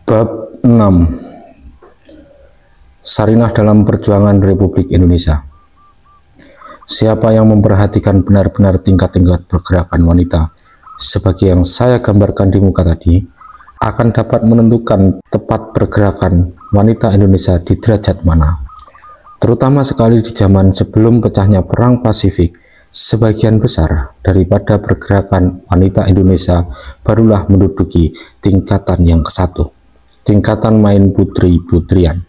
Bab 6. Sarinah dalam perjuangan Republik Indonesia. Siapa yang memperhatikan benar-benar tingkat-tingkat pergerakan wanita sebagai yang saya gambarkan di muka tadi, akan dapat menentukan tepat pergerakan wanita Indonesia di derajat mana. Terutama sekali di zaman sebelum pecahnya Perang Pasifik, sebagian besar daripada pergerakan wanita Indonesia barulah menduduki tingkatan yang ke-1, tingkatan main putri-putrian,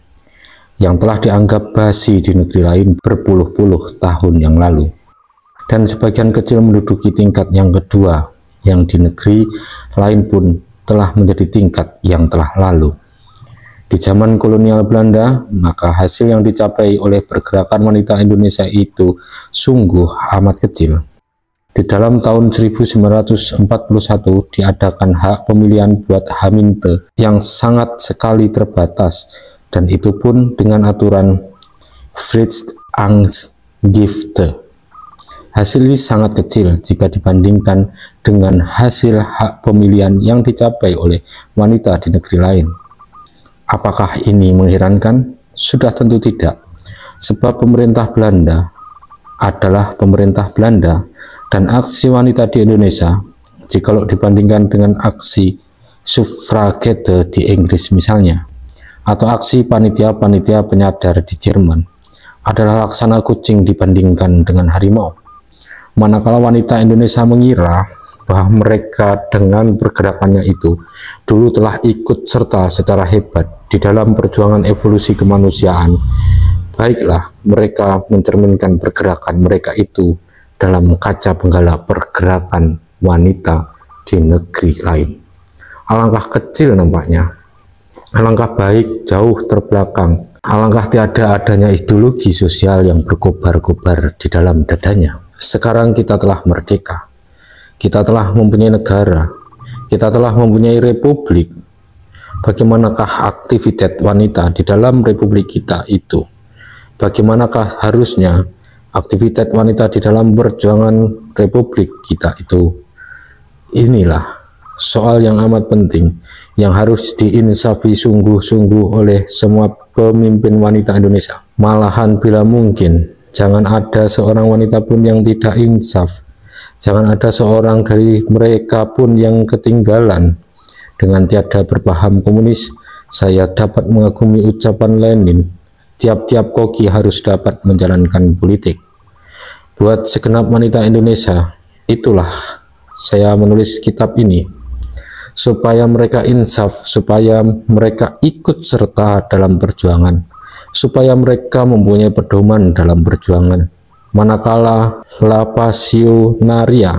yang telah dianggap basi di negeri lain berpuluh-puluh tahun yang lalu, dan sebagian kecil menduduki tingkat yang kedua, yang di negeri lain pun telah menjadi tingkat yang telah lalu. Di zaman kolonial Belanda, maka hasil yang dicapai oleh pergerakan wanita Indonesia itu sungguh amat kecil. Di dalam tahun 1941 diadakan hak pemilihan buat Haminte yang sangat sekali terbatas, dan itu pun dengan aturan Verfassungsgifte. Hasil ini sangat kecil jika dibandingkan dengan hasil hak pemilihan yang dicapai oleh wanita di negeri lain. Apakah ini mengherankan? Sudah tentu tidak, sebab pemerintah Belanda adalah pemerintah Belanda, dan aksi wanita di Indonesia, jikalau dibandingkan dengan aksi suffragette di Inggris misalnya, atau aksi panitia-panitia penyadar di Jerman, adalah laksana kucing dibandingkan dengan harimau. Manakala wanita Indonesia mengira bahwa mereka dengan pergerakannya itu dulu telah ikut serta secara hebat di dalam perjuangan evolusi kemanusiaan, baiklah mereka mencerminkan pergerakan mereka itu dalam kaca benggala pergerakan wanita di negeri lain. Alangkah kecil nampaknya, alangkah baik jauh terbelakang, alangkah tiada adanya ideologi sosial yang berkobar-kobar di dalam dadanya. Sekarang kita telah merdeka, kita telah mempunyai negara, kita telah mempunyai republik. Bagaimanakah aktivitas wanita di dalam republik kita itu? Bagaimanakah harusnya aktivitas wanita di dalam perjuangan republik kita itu? Inilah soal yang amat penting yang harus diinsafi sungguh-sungguh oleh semua pemimpin wanita Indonesia. Malahan bila mungkin, jangan ada seorang wanita pun yang tidak insaf. Jangan ada seorang dari mereka pun yang ketinggalan. Dengan tiada berpaham komunis, saya dapat mengagumi ucapan Lenin, tiap-tiap koki harus dapat menjalankan politik. Buat segenap wanita Indonesia, itulah saya menulis kitab ini, supaya mereka insaf, supaya mereka ikut serta dalam perjuangan, supaya mereka mempunyai pedoman dalam perjuangan. Manakala La Pasionaria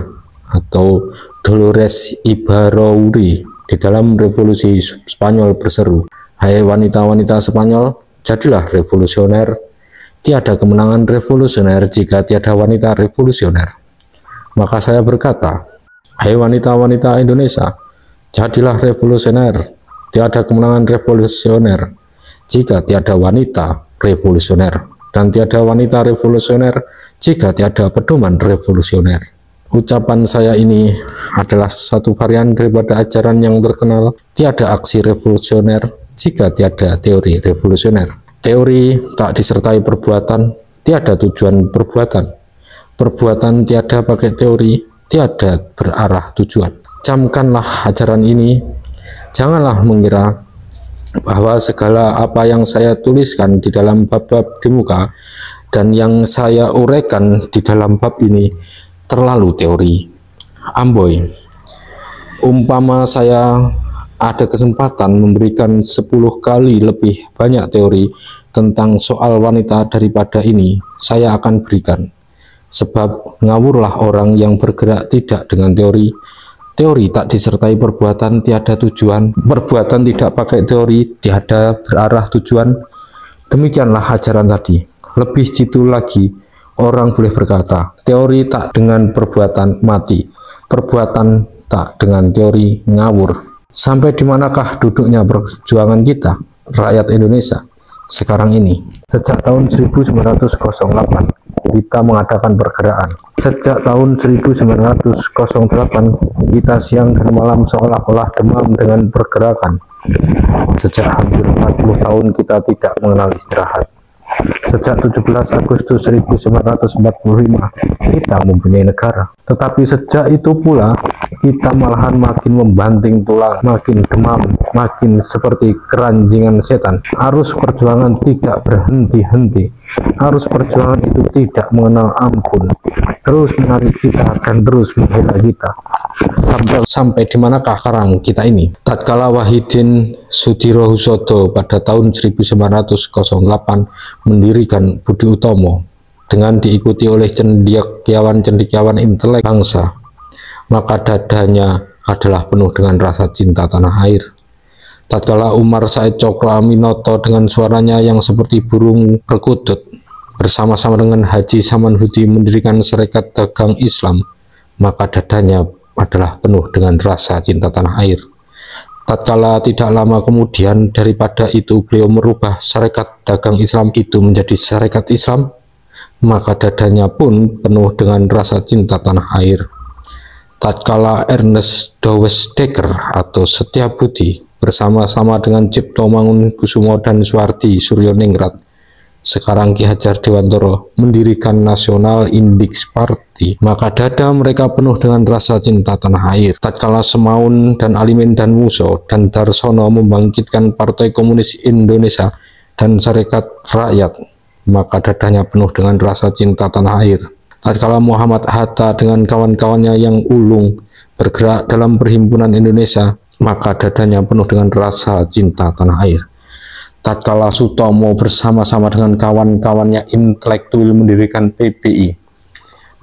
atau Dolores Ibarauri di dalam revolusi Spanyol berseru, "Hai wanita-wanita Spanyol, jadilah revolusioner. Tiada kemenangan revolusioner jika tiada wanita revolusioner." Maka saya berkata, "Hai wanita-wanita Indonesia, jadilah revolusioner. Tiada kemenangan revolusioner jika tiada wanita revolusioner, dan tiada wanita revolusioner jika tiada pedoman revolusioner." Ucapan saya ini adalah satu varian daripada ajaran yang terkenal, tiada aksi revolusioner jika tiada teori revolusioner. Teori tak disertai perbuatan, tiada tujuan perbuatan. Perbuatan tiada pakai teori, tiada berarah tujuan. Camkanlah ajaran ini, janganlah mengira bahwa segala apa yang saya tuliskan di dalam bab-bab di muka dan yang saya uraikan di dalam bab ini terlalu teori. Amboi, umpama saya ada kesempatan memberikan 10 kali lebih banyak teori tentang soal wanita daripada ini, saya akan berikan. Sebab ngawurlah orang yang bergerak tidak dengan teori. Teori tak disertai perbuatan, tiada tujuan. Perbuatan tidak pakai teori, tiada berarah tujuan. Demikianlah ajaran tadi. Lebih jitu lagi, orang boleh berkata, teori tak dengan perbuatan mati, perbuatan tak dengan teori ngawur. Sampai di manakah duduknya perjuangan kita, rakyat Indonesia, sekarang ini? Sejak tahun 1908, kita mengadakan pergerakan. Sejak tahun 1908, kita siang dan malam seolah-olah demam dengan pergerakan. sejak hampir 40 tahun kita tidak mengenal istirahat. Sejak 17 Agustus 1945 kita mempunyai negara. Tetapi sejak itu pula kita malahan makin membanting tulang, makin demam, makin seperti keranjingan setan. Arus perjuangan tidak berhenti-henti. Arus perjuangan itu tidak mengenal ampun, terus menarik kita dan terus menghela kita. Sampai di manakah sekarang kita ini? Tatkala Wahidin Sudirohusodo pada tahun 1908 mendirikan Budi Utomo dengan diikuti oleh cendekiawan-cendekiawan intelek bangsa, maka dadanya adalah penuh dengan rasa cinta tanah air. Tatkala Umar Said Cokroaminoto dengan suaranya yang seperti burung perkutut bersama-sama dengan Haji Samanhudi mendirikan Serikat Dagang Islam, maka dadanya adalah penuh dengan rasa cinta tanah air. Tatkala tidak lama kemudian daripada itu beliau merubah Serikat Dagang Islam itu menjadi Serikat Islam, maka dadanya pun penuh dengan rasa cinta tanah air. Tatkala Ernest Dowes Dekker atau Setiabudi bersama-sama dengan Cipto Mangunkusumo dan Suwardi Suryoningrat, sekarang Ki Hajar Dewantara, mendirikan National Index Party, maka dada mereka penuh dengan rasa cinta tanah air. Tatkala Semaun dan Alimin dan Muso dan Darsono membangkitkan Partai Komunis Indonesia dan Serikat Rakyat, maka dadanya penuh dengan rasa cinta tanah air. Tatkala Muhammad Hatta dengan kawan-kawannya yang ulung bergerak dalam Perhimpunan Indonesia, maka dadanya penuh dengan rasa cinta tanah air. Tatkala Sutomo bersama-sama dengan kawan-kawannya intelektual mendirikan PBI,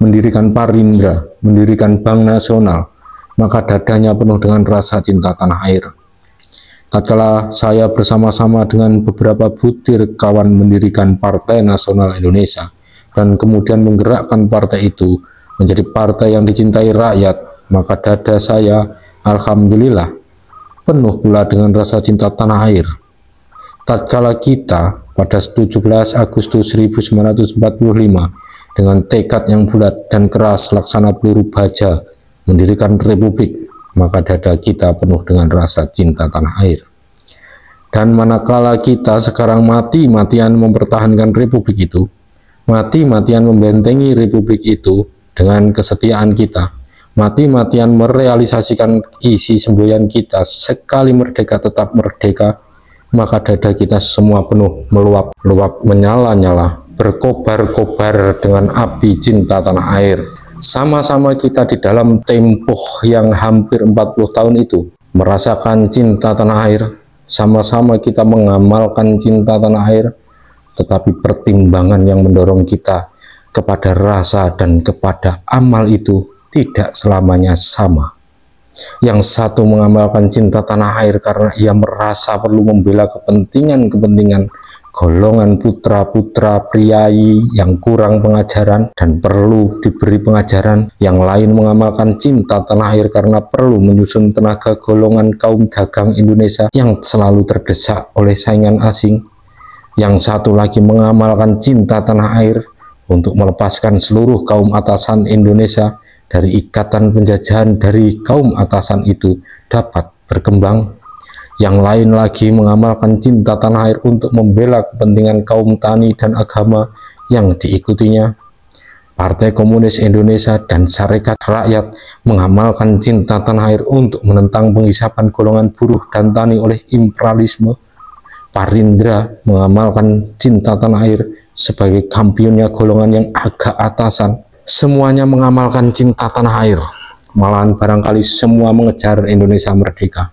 mendirikan Parindra, mendirikan Bank Nasional, maka dadanya penuh dengan rasa cinta tanah air. Tatkala saya bersama-sama dengan beberapa butir kawan mendirikan Partai Nasional Indonesia dan kemudian menggerakkan partai itu menjadi partai yang dicintai rakyat, maka dada saya, alhamdulillah, penuh pula dengan rasa cinta tanah air. Tatkala kita pada 17 Agustus 1945 dengan tekad yang bulat dan keras laksana peluru baja mendirikan republik, maka dada kita penuh dengan rasa cinta tanah air. Dan manakala kita sekarang mati-matian mempertahankan republik itu, mati-matian membentengi republik itu dengan kesetiaan kita, mati-matian merealisasikan isi semboyan kita, sekali merdeka tetap merdeka, maka dada kita semua penuh meluap-luap, menyala-nyala, berkobar-kobar dengan api cinta tanah air. Sama-sama kita di dalam tempoh yang hampir 40 tahun itu merasakan cinta tanah air, sama-sama kita mengamalkan cinta tanah air, tetapi pertimbangan yang mendorong kita kepada rasa dan kepada amal itu tidak selamanya sama. Yang satu mengamalkan cinta tanah air karena ia merasa perlu membela kepentingan-kepentingan golongan putra-putra priayi yang kurang pengajaran dan perlu diberi pengajaran. Yang lain mengamalkan cinta tanah air karena perlu menyusun tenaga golongan kaum dagang Indonesia yang selalu terdesak oleh saingan asing. Yang satu lagi mengamalkan cinta tanah air untuk melepaskan seluruh kaum atasan Indonesia dari ikatan penjajahan dari kaum atasan itu dapat berkembang. Yang lain lagi mengamalkan cinta tanah air untuk membela kepentingan kaum tani dan agama yang diikutinya. Partai Komunis Indonesia dan Serikat Rakyat mengamalkan cinta tanah air untuk menentang penghisapan golongan buruh dan tani oleh imperialisme. Parindra mengamalkan cinta tanah air sebagai kampionnya golongan yang agak atasan. Semuanya mengamalkan cinta tanah air, malahan barangkali semua mengejar Indonesia merdeka.